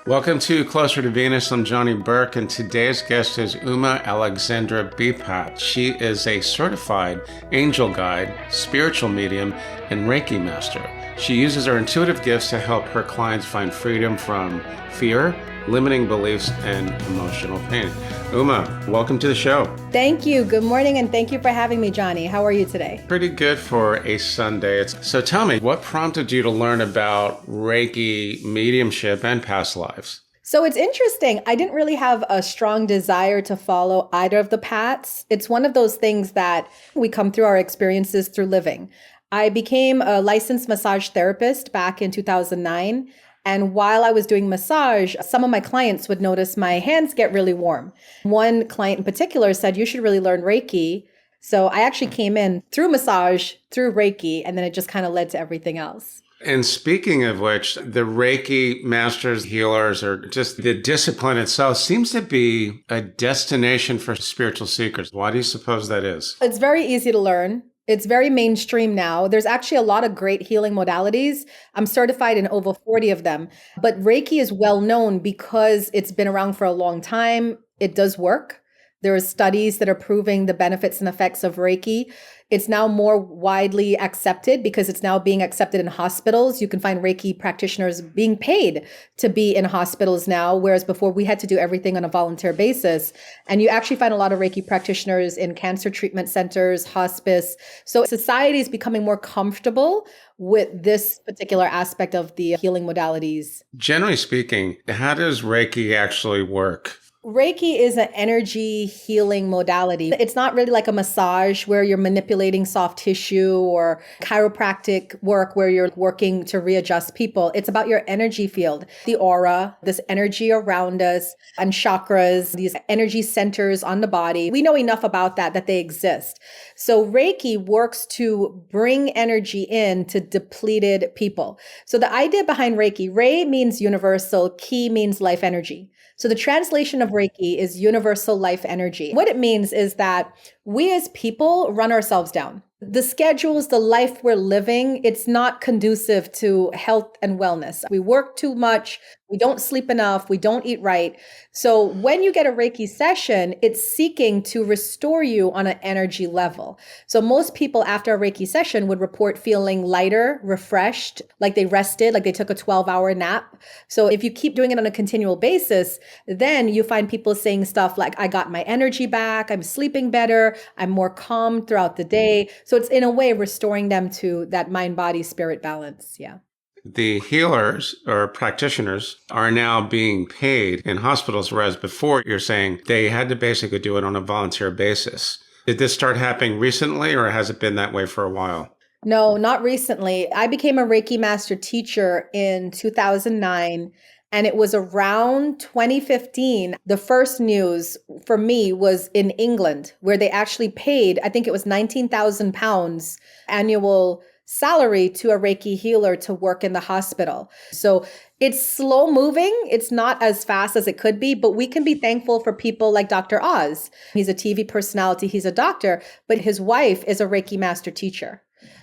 Welcome to Closer to Venus. I'm Johnny Burke, and today's guest is Uma Alexandra Beepat. She is a certified angel guide, spiritual medium, and Reiki master. She uses her intuitive gifts to help her clients find freedom from fear, limiting beliefs, and emotional pain. Uma, welcome to the show. Thank you. Good morning, and thank you for having me, Johnny. How are you today? Pretty good for a Sunday. So tell me, what prompted you to learn about Reiki mediumship and past lives? So it's interesting. I didn't really have a strong desire to follow either of the paths. It's one of those things that we come through our experiences through living. I became a licensed massage therapist back in 2009. And while I was doing massage, some of my clients would notice my hands get really warm. One client in particular said, "You should really learn Reiki." So I actually came in through massage, through Reiki, and then it just kind of led to everything else. And speaking of which, the Reiki masters, healers, or just the discipline itself seems to be a destination for spiritual seekers. Why do you suppose that is? It's very easy to learn. It's very mainstream now. There's actually a lot of great healing modalities. I'm certified in over 40 of them. But Reiki is well known because it's been around for a long time. It does work. There are studies that are proving the benefits and effects of Reiki. It's now more widely accepted because it's now being accepted in hospitals. You can find Reiki practitioners being paid to be in hospitals now, whereas before we had to do everything on a volunteer basis. And you actually find a lot of Reiki practitioners in cancer treatment centers, hospice. So society is becoming more comfortable with this particular aspect of the healing modalities. Generally speaking, how does Reiki actually work? Reiki is an energy healing modality. It's not really like a massage where you're manipulating soft tissue or chiropractic work where you're working to readjust people. It's about your energy field, the aura, this energy around us, and chakras, these energy centers on the body. We know enough about that they exist. So Reiki works to bring energy in to depleted people. So the idea behind Reiki, Rei means universal, Ki means life energy. So the translation of Reiki is universal life energy. What it means is that we as people run ourselves down. The schedules, the life we're living, it's not conducive to health and wellness. We work too much. We don't sleep enough. We don't eat right. So when you get a Reiki session, it's seeking to restore you on an energy level. So most people after a Reiki session would report feeling lighter, refreshed, like they rested, like they took a 12-hour nap. So if you keep doing it on a continual basis, then you find people saying stuff like, "I got my energy back. I'm sleeping better. I'm more calm throughout the day." So it's in a way restoring them to that mind, body, spirit balance. Yeah. The healers or practitioners are now being paid in hospitals, whereas before you're saying they had to basically do it on a volunteer basis. Did this start happening recently, or has it been that way for a while? No, not recently. I became a Reiki master teacher in 2009. And it was around 2015. The first news for me was in England, where they actually paid, I think it was £19,000 annual salary to a Reiki healer to work in the hospital. So it's slow moving. It's not as fast as it could be, but we can be thankful for people like Dr. Oz. He's a TV personality. He's a doctor, but his wife is a Reiki master teacher.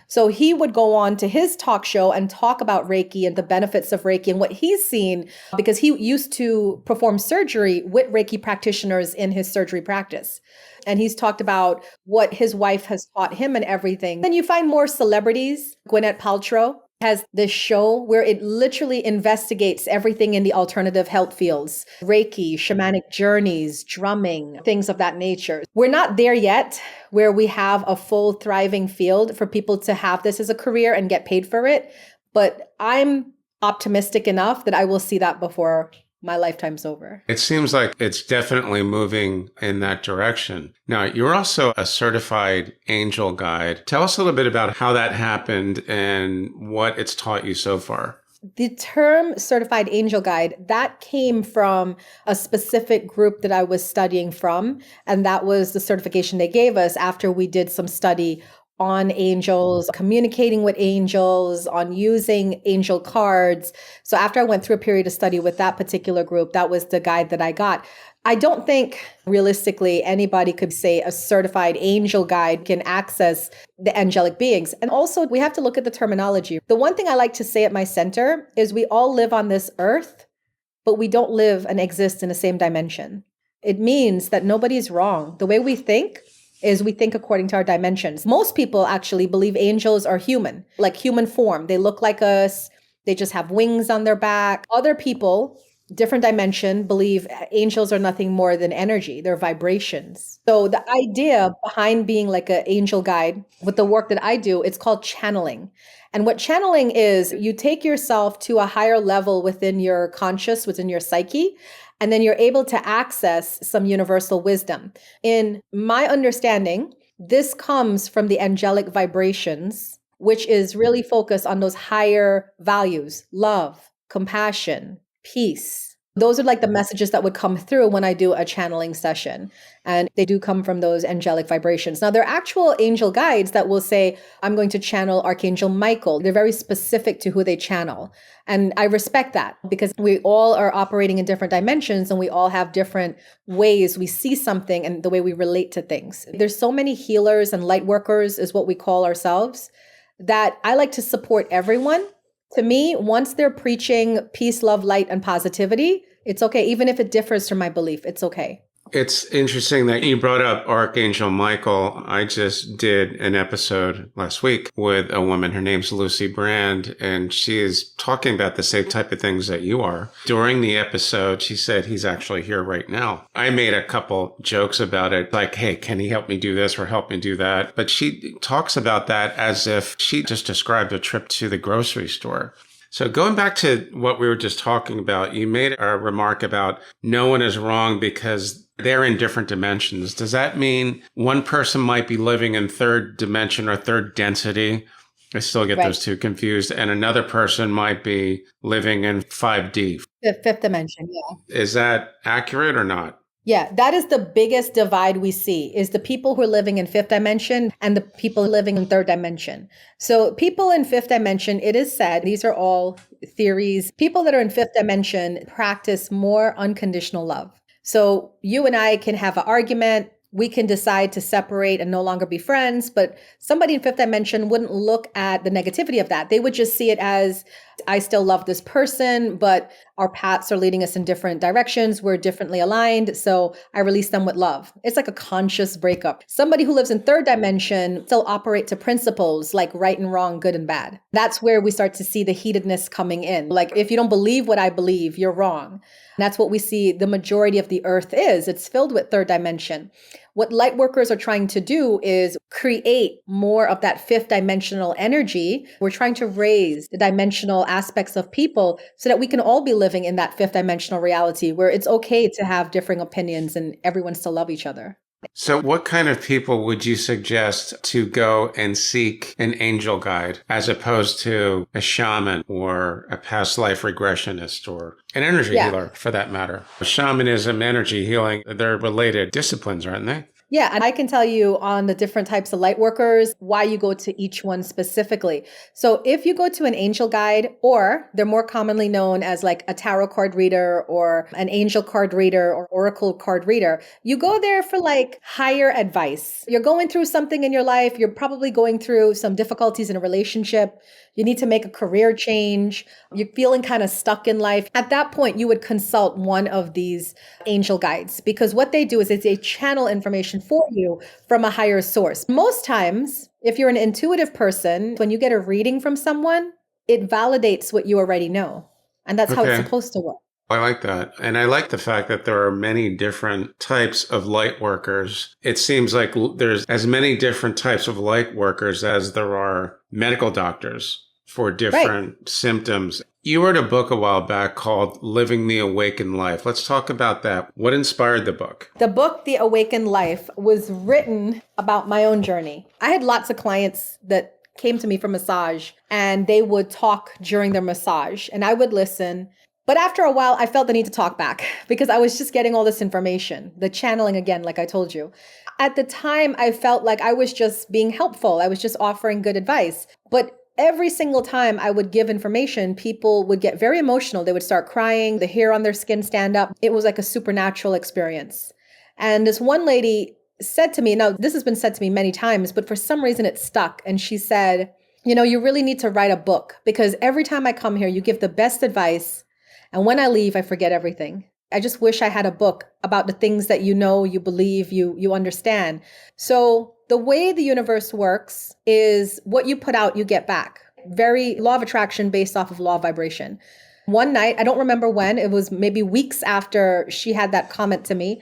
So he would go on to his talk show and talk about Reiki and the benefits of Reiki and what he's seen, because he used to perform surgery with Reiki practitioners in his surgery practice. And he's talked about what his wife has taught him and everything. Then you find more celebrities. Gwyneth Paltrow has this show where it literally investigates everything in the alternative health fields: Reiki, shamanic journeys, drumming, things of that nature. We're not there yet where we have a full thriving field for people to have this as a career and get paid for it. But I'm optimistic enough that I will see that before my lifetime's over. It seems like it's definitely moving in that direction. Now, you're also a certified angel guide. Tell us a little bit about how that happened and what it's taught you so far. The term certified angel guide, that came from a specific group that I was studying from. And that was the certification they gave us after we did some study on angels, communicating with angels, on using angel cards. So after I went through a period of study with that particular group, that was the guide that I got. I don't think realistically anybody could say a certified angel guide can access the angelic beings. And also we have to look at the terminology. The one thing I like to say at my center is we all live on this earth but we don't live and exist in the same dimension. It means that nobody's wrong. The way we think is we think according to our dimensions. Most people actually believe angels are human, like human form. They look like us. They just have wings on their back. Other people, different dimension, believe angels are nothing more than energy. They're vibrations. So the idea behind being like an angel guide with the work that I do, it's called channeling. And what channeling is, you take yourself to a higher level within your conscious, within your psyche, and then you're able to access some universal wisdom. In my understanding, this comes from the angelic vibrations, which is really focused on those higher values, love, compassion, peace. Those are like the messages that would come through when I do a channeling session. And they do come from those angelic vibrations. Now, there are actual angel guides that will say, I'm going to channel Archangel Michael. They're very specific to who they channel. And I respect that because we all are operating in different dimensions and we all have different ways we see something and the way we relate to things. There's so many healers and light workers is what we call ourselves, that I like to support everyone. To me, once they're preaching peace, love, light, and positivity, it's okay. Even if it differs from my belief, it's okay. It's interesting that you brought up Archangel Michael. I just did an episode last week with a woman. Her name's Lucy Brand, and she is talking about the same type of things that you are. During the episode, she said he's actually here right now. I made a couple jokes about it, like, hey, can he help me do this or help me do that? But she talks about that as if she just described a trip to the grocery store. So going back to what we were just talking about, you made a remark about no one is wrong because they're in different dimensions. Does that mean one person might be living in third dimension or third density? I still get those two confused. And another person might be living in 5D. The fifth dimension, yeah. Is that accurate or not? Yeah, that is the biggest divide we see is the people who are living in fifth dimension and the people living in third dimension. So people in fifth dimension, it is said, these are all theories. People that are in fifth dimension practice more unconditional love. So you and I can have an argument. We can decide to separate and no longer be friends, but somebody in fifth dimension wouldn't look at the negativity of that. They would just see it as, I still love this person, but our paths are leading us in different directions. We're differently aligned. So I release them with love. It's like a conscious breakup. Somebody who lives in third dimension still operate to principles like right and wrong, good and bad. That's where we start to see the heatedness coming in. Like, if you don't believe what I believe, you're wrong. And that's what we see the majority of the earth is. It's filled with third dimension. What light workers are trying to do is create more of that fifth dimensional energy. We're trying to raise the dimensional aspects of people so that we can all be living in that fifth dimensional reality where it's okay to have differing opinions and everyone still love each other. So what kind of people would you suggest to go and seek an angel guide as opposed to a shaman or a past life regressionist or an energy healer for that matter? Shamanism, energy healing, they're related disciplines, aren't they? Yeah, and I can tell you on the different types of light workers, why you go to each one specifically. So if you go to an angel guide, or they're more commonly known as like a tarot card reader or an angel card reader or oracle card reader, you go there for like higher advice. You're going through something in your life. You're probably going through some difficulties in a relationship. You need to make a career change. You're feeling kind of stuck in life. At that point, you would consult one of these angel guides because what they do is they channel information for you from a higher source. Most times, if you're an intuitive person, when you get a reading from someone, it validates what you already know. And that's how it's supposed to work. I like that. And I like the fact that there are many different types of light workers. It seems like there's as many different types of light workers as there are medical doctors for different symptoms. You wrote a book a while back called Living the Awakened Life. Let's talk about that. What inspired the book? The book, The Awakened Life, was written about my own journey. I had lots of clients that came to me for massage and they would talk during their massage and I would listen. But after a while, I felt the need to talk back because I was just getting all this information, the channeling again, like I told you. At the time, I felt like I was just being helpful. I was just offering good advice. But every single time I would give information, people would get very emotional. They would start crying, the hair on their skin stand up. It was like a supernatural experience. And this one lady said to me, now this has been said to me many times, but for some reason it stuck. And she said, you know, you really need to write a book because every time I come here, you give the best advice. And when I leave, I forget everything. I just wish I had a book about the things that you know, you believe, you understand. So the way the universe works is what you put out, you get back. Very law of attraction based off of law of vibration. One night, I don't remember when, it was maybe weeks after she had that comment to me.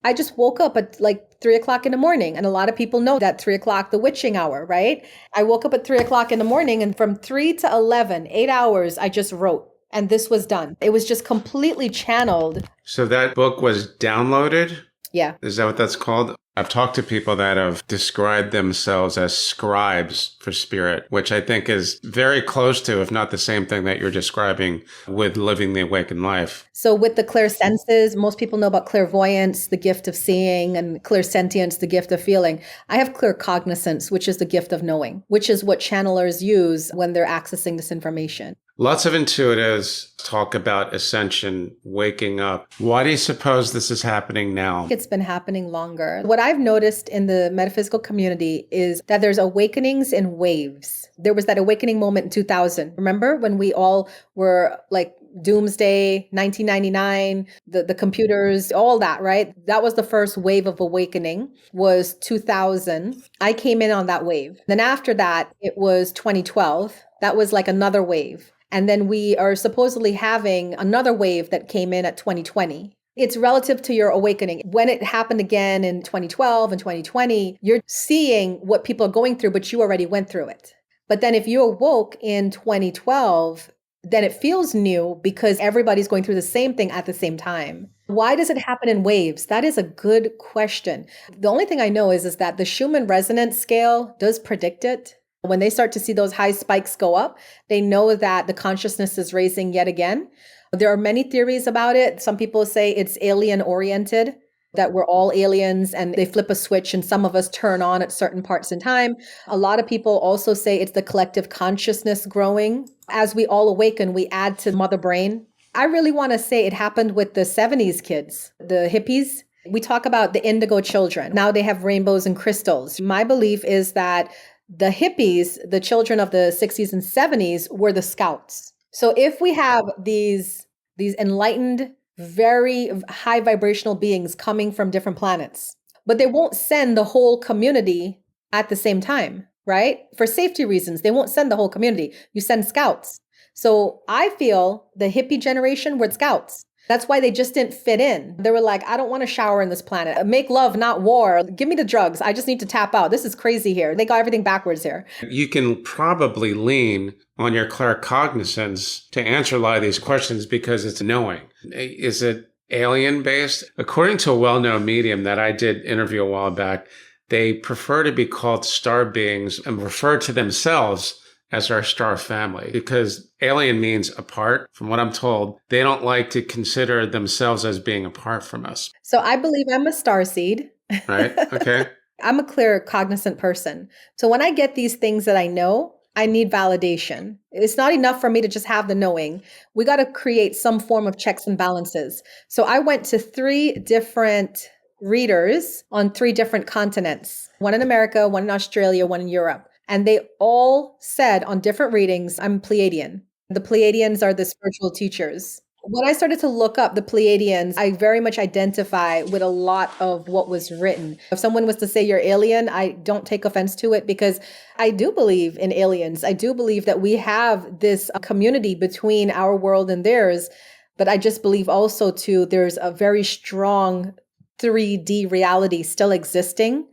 I just woke up at like 3 o'clock in the morning. And a lot of people know that 3 o'clock, the witching hour, right? I woke up at 3 o'clock in the morning, and from 3 to 11, 8 hours, I just wrote. And this was done. It was just completely channeled. So that book was downloaded? Yeah. Is that what that's called? I've talked to people that have described themselves as scribes for spirit, which I think is very close to, if not the same thing that you're describing with living the awakened life. So with the clairsenses, most people know about clairvoyance, the gift of seeing, and clairsentience, the gift of feeling. I have claircognizance, which is the gift of knowing, which is what channelers use when they're accessing this information. Lots of intuitives talk about ascension, waking up. Why do you suppose this is happening now? It's been happening longer. What I've noticed in the metaphysical community is that there's awakenings in waves. There was that awakening moment in 2000. Remember when we all were like doomsday, 1999, the computers, all that, right? That was the first wave of awakening, was 2000. I came in on that wave. Then after that, it was 2012. That was like another wave. And then we are supposedly having another wave that came in at 2020. It's relative to your awakening. When it happened again in 2012 and 2020, you're seeing what people are going through, but you already went through it. But then if you awoke in 2012, then it feels new because everybody's going through the same thing at the same time. Why does it happen in waves? That is a good question. The only thing I know is that the Schumann resonance scale does predict it. When they start to see those high spikes go up, they know that the consciousness is raising yet again. There are many theories about it. Some people say it's alien oriented, that we're all aliens and they flip a switch and some of us turn on at certain parts in time. A lot of people also say it's the collective consciousness growing. As we all awaken, we add to mother brain. I really want to say it happened with the 70s kids, the hippies. We talk about the indigo children. Now they have rainbows and crystals. My belief is that the hippies, the children of the 60s and 70s, were the scouts. So if we have these enlightened, very high vibrational beings coming from different planets, but they won't send the whole community at the same time, right? For safety reasons, they won't send the whole community. You send scouts. So I feel the hippie generation were scouts. That's why they just didn't fit in. They were like, I don't want to shower in this planet. Make love, not war. Give me the drugs. I just need to tap out. This is crazy here. They got everything backwards here. You can probably lean on your claircognizance to answer a lot of these questions because it's knowing. Is it alien based? According to a well-known medium that I did interview a while back, they prefer to be called star beings and refer to themselves as our star family, because alien means apart. From what I'm told, they don't like to consider themselves as being apart from us. So I believe I'm a starseed. Right? Okay. I'm a clear cognizant person. So when I get these things that I know, I need validation. It's not enough for me to just have the knowing. We got to create some form of checks and balances. So I went to 3 different readers on 3 different continents, one in America, one in Australia, one in Europe. And they all said on different readings, I'm Pleiadian. The Pleiadians are the spiritual teachers. When I started to look up the Pleiadians, I very much identify with a lot of what was written. If someone was to say you're alien, I don't take offense to it because I do believe in aliens. I do believe that we have this community between our world and theirs. But I just believe also too, there's a very strong 3D reality still existing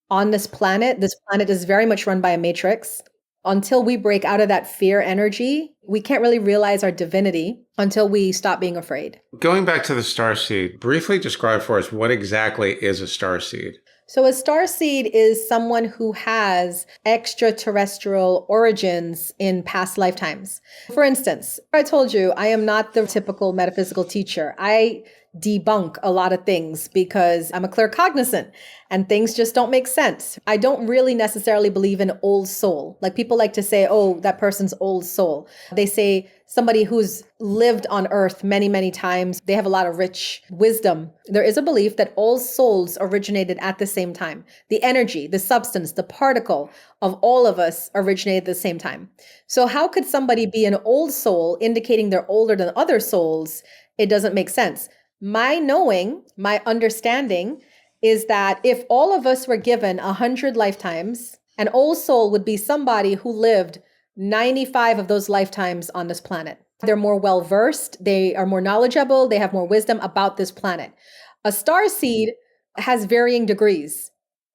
on this planet. This planet is very much run by a matrix. Until we break out of that fear energy, we can't really realize our divinity until we stop being afraid. Going back to the starseed, briefly describe for us what exactly is a starseed. So a starseed is someone who has extraterrestrial origins in past lifetimes. For instance, I told you I am not the typical metaphysical teacher. I debunk a lot of things because I'm a claircognizant and things just don't make sense. I don't really necessarily believe in old soul. Like people like to say, oh, that person's old soul. They say somebody who's lived on earth many, many times, they have a lot of rich wisdom. There is a belief that all souls originated at the same time. The energy, the substance, the particle of all of us originated at the same time. So how could somebody be an old soul indicating they're older than other souls? It doesn't make sense. My knowing, my understanding is that if all of us were given 100 lifetimes, an old soul would be somebody who lived 95 of those lifetimes on this planet. They're more well-versed, they are more knowledgeable, they have more wisdom about this planet. A starseed has varying degrees.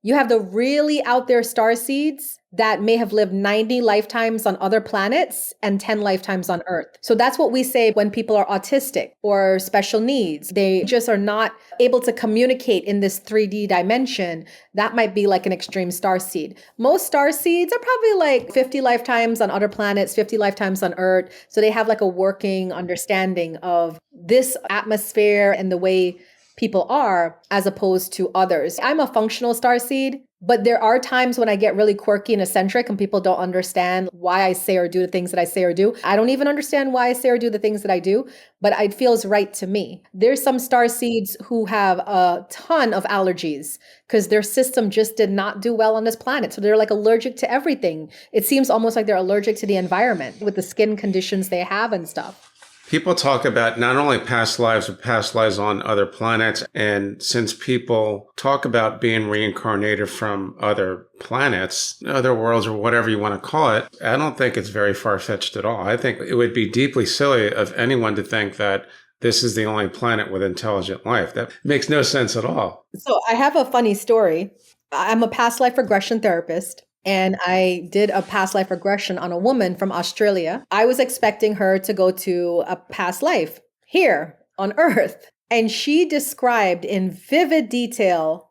You have the really out there starseeds that may have lived 90 lifetimes on other planets and 10 lifetimes on Earth. So that's what we say when people are autistic or special needs. They just are not able to communicate in this 3D dimension. That might be like an extreme starseed. Most starseeds are probably like 50 lifetimes on other planets, 50 lifetimes on Earth. So they have like a working understanding of this atmosphere and the way people are as opposed to others. I'm a functional starseed, but there are times when I get really quirky and eccentric and people don't understand why I say or do the things that I say or do. I don't even understand why I say or do the things that I do, but it feels right to me. There's some starseeds who have a ton of allergies because their system just did not do well on this planet. So they're like allergic to everything. It seems almost like they're allergic to the environment with the skin conditions they have and stuff. People talk about not only past lives, but past lives on other planets. And since people talk about being reincarnated from other planets, other worlds, or whatever you want to call it, I don't think it's very far-fetched at all. I think it would be deeply silly of anyone to think that this is the only planet with intelligent life. That makes no sense at all. So I have a funny story. I'm a past life regression therapist. And I did a past life regression on a woman from Australia. I was expecting her to go to a past life here on Earth. And she described in vivid detail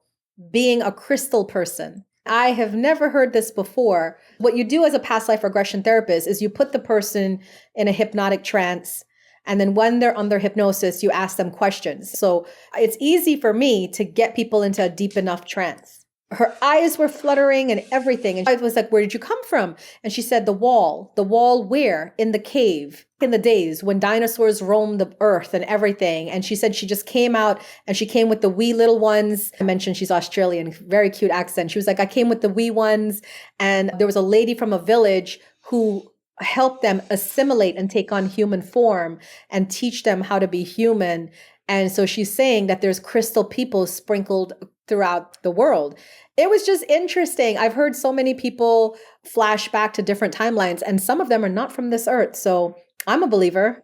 being a crystal person. I have never heard this before. What you do as a past life regression therapist is you put the person in a hypnotic trance. And then when they're under hypnosis, you ask them questions. So it's easy for me to get people into a deep enough trance. Her eyes were fluttering and everything. And I was like, where did you come from? And she said, the wall. The wall where? In the cave, in the days when dinosaurs roamed the earth and everything. And she said she just came out and she came with the wee little ones. I mentioned she's Australian, very cute accent. She was like, I came with the wee ones. And there was a lady from a village who helped them assimilate and take on human form and teach them how to be human. And so she's saying that there's crystal people sprinkled throughout the world. It was just interesting. I've heard so many people flash back to different timelines, and some of them are not from this earth. So I'm a believer.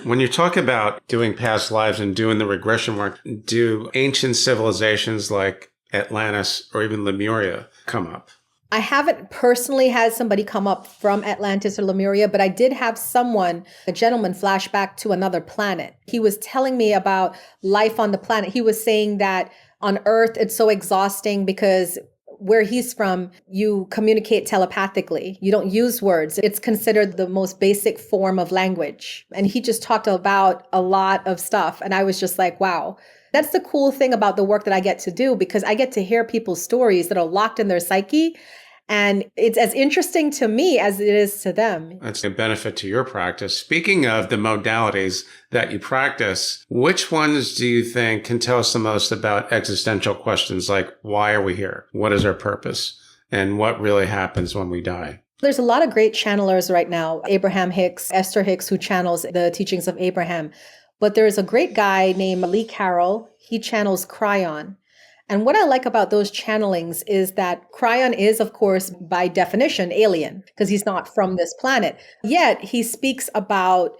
When you talk about doing past lives and doing the regression work, do ancient civilizations like Atlantis or even Lemuria come up? I haven't personally had somebody come up from Atlantis or Lemuria, but I did have someone, a gentleman, flash back to another planet. He was telling me about life on the planet. He was saying that on Earth, it's so exhausting because where he's from, you communicate telepathically. You don't use words. It's considered the most basic form of language. And he just talked about a lot of stuff. And I was just like, wow. That's the cool thing about the work that I get to do, because I get to hear people's stories that are locked in their psyche. And it's as interesting to me as it is to them. That's a benefit to your practice. Speaking of the modalities that you practice, which ones do you think can tell us the most about existential questions like, why are we here? What is our purpose? And what really happens when we die? There's a lot of great channelers right now. Abraham Hicks, Esther Hicks, who channels the teachings of Abraham. But there's a great guy named Lee Carroll. He channels Cryon. And what I like about those channelings is that Cryon is, of course, by definition, alien, because he's not from this planet. Yet he speaks about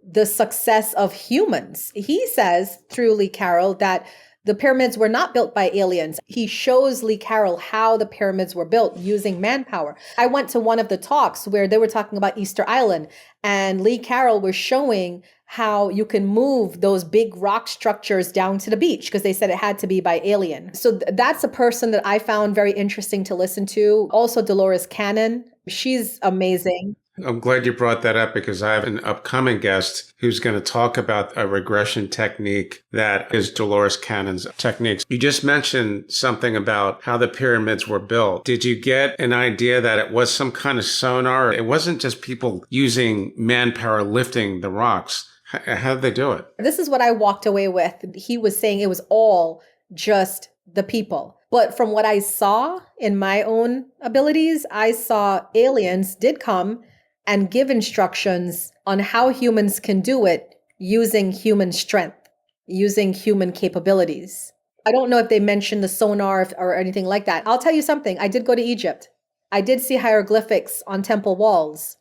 the success of humans. He says, through Lee Carroll, that the pyramids were not built by aliens. He shows Lee Carroll how the pyramids were built using manpower. I went to one of the talks where they were talking about Easter Island, and Lee Carroll was showing how you can move those big rock structures down to the beach, because they said it had to be by alien. So that's a person that I found very interesting to listen to. Also, Dolores Cannon. She's amazing. I'm glad you brought that up because I have an upcoming guest who's going to talk about a regression technique that is Dolores Cannon's techniques. You just mentioned something about how the pyramids were built. Did you get an idea that it was some kind of sonar? It wasn't just people using manpower lifting the rocks. How did they do it? This is what I walked away with. He was saying it was all just the people. But from what I saw in my own abilities, I saw aliens did come and give instructions on how humans can do it using human strength, using human capabilities. I don't know if they mentioned the sonar or anything like that. I'll tell you something. I did go to Egypt. I did see hieroglyphics on temple walls,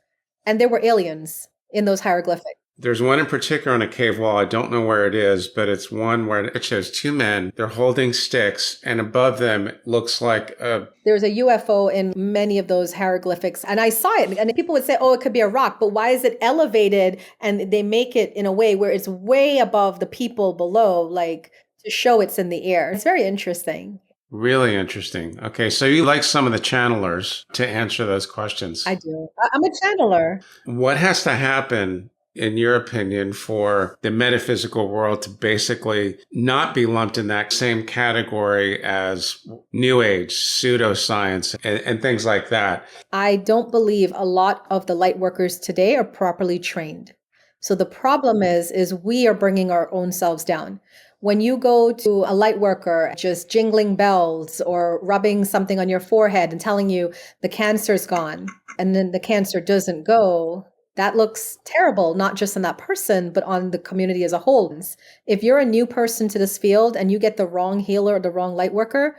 and there were aliens in those hieroglyphics. There's one in particular on a cave wall. I don't know where it is, but it's one where it shows two men. They're holding sticks, and above them it looks like There's a UFO in many of those hieroglyphics, and I saw it. And people would say, oh, it could be a rock, but why is it elevated? And they make it in a way where it's way above the people below, like to show it's in the air. It's very interesting. Really interesting. Okay, so you like some of the channelers to answer those questions. I do. I'm a channeler. What has to happen, in your opinion, for the metaphysical world to basically not be lumped in that same category as New Age, pseudoscience, and things like that? I don't believe a lot of the light workers today are properly trained. So the problem is we are bringing our own selves down. When you go to a light worker just jingling bells or rubbing something on your forehead and telling you the cancer's gone, and then the cancer doesn't go, that looks terrible, not just on that person, but on the community as a whole. If you're a new person to this field and you get the wrong healer or the wrong light worker,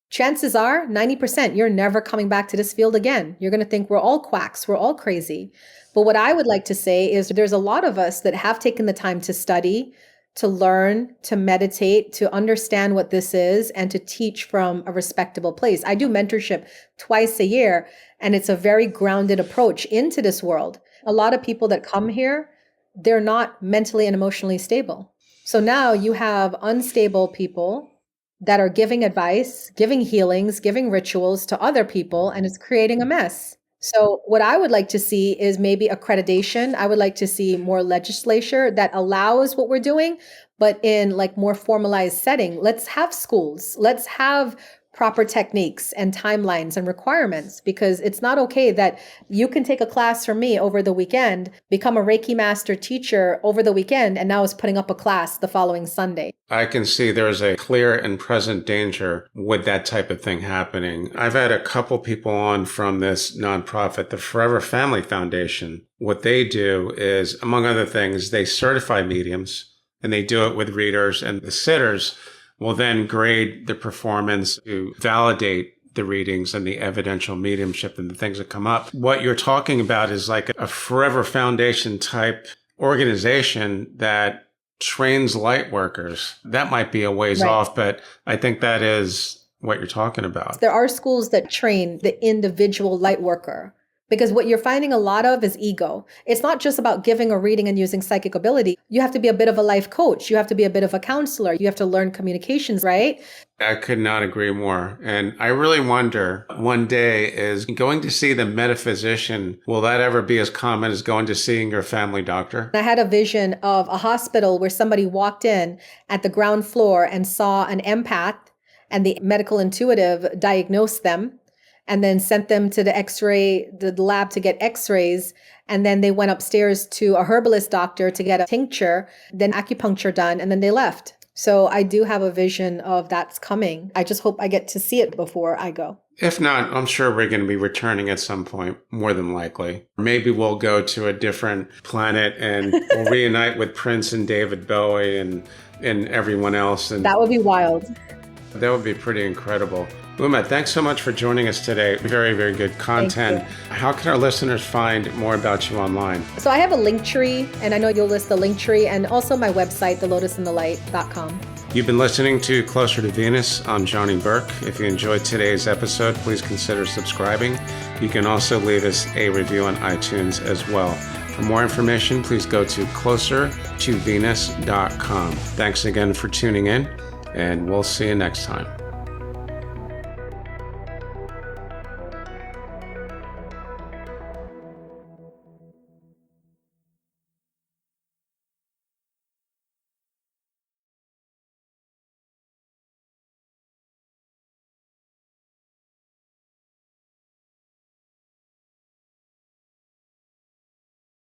chances are 90% you're never coming back to this field again. You're going to think we're all quacks, we're all crazy. But what I would like to say is there's a lot of us that have taken the time to study, to learn, to meditate, to understand what this is, and to teach from a respectable place. I do mentorship twice a year, and it's a very grounded approach into this world. A lot of people that come here, they're not mentally and emotionally stable. So now you have unstable people that are giving advice, giving healings, giving rituals to other people, and it's creating a mess. So what I would like to see is maybe accreditation. I would like to see more legislature that allows what we're doing, but in like more formalized setting. Let's have schools. Let's have proper techniques and timelines and requirements, because it's not okay that you can take a class from me over the weekend, become a Reiki master teacher over the weekend, and now is putting up a class the following Sunday. I can see there's a clear and present danger with that type of thing happening. I've had a couple people on from this nonprofit, the Forever Family Foundation. What they do is, among other things, they certify mediums, and they do it with readers, and the sitters will then grade the performance to validate the readings and the evidential mediumship and the things that come up. What you're talking about is like a Forever Foundation type organization that trains light workers. That might be a ways off, but I think that is what you're talking about. There are schools that train the individual light worker. Because what you're finding a lot of is ego. It's not just about giving a reading and using psychic ability. You have to be a bit of a life coach. You have to be a bit of a counselor. You have to learn communications, right? I could not agree more. And I really wonder, one day, is going to see the metaphysician, will that ever be as common as going to seeing your family doctor? I had a vision of a hospital where somebody walked in at the ground floor and saw an empath, and the medical intuitive diagnosed them, and then sent them to the lab to get x-rays. And then they went upstairs to a herbalist doctor to get a tincture, then acupuncture done, and then they left. So I do have a vision of that's coming. I just hope I get to see it before I go. If not, I'm sure we're going to be returning at some point, more than likely. Maybe we'll go to a different planet and we'll reunite with Prince and David Bowie and everyone else. And that would be wild. That would be pretty incredible. Uma, thanks so much for joining us today. Very, very good content. How can our listeners find more about you online? So I have a link tree, and I know you'll list the link tree, and also my website, thelotusandthelight.com. You've been listening to Closer to Venus. I'm Johnny Burke. If you enjoyed today's episode, please consider subscribing. You can also leave us a review on iTunes as well. For more information, please go to closertovenus.com. Thanks again for tuning in, and we'll see you next time.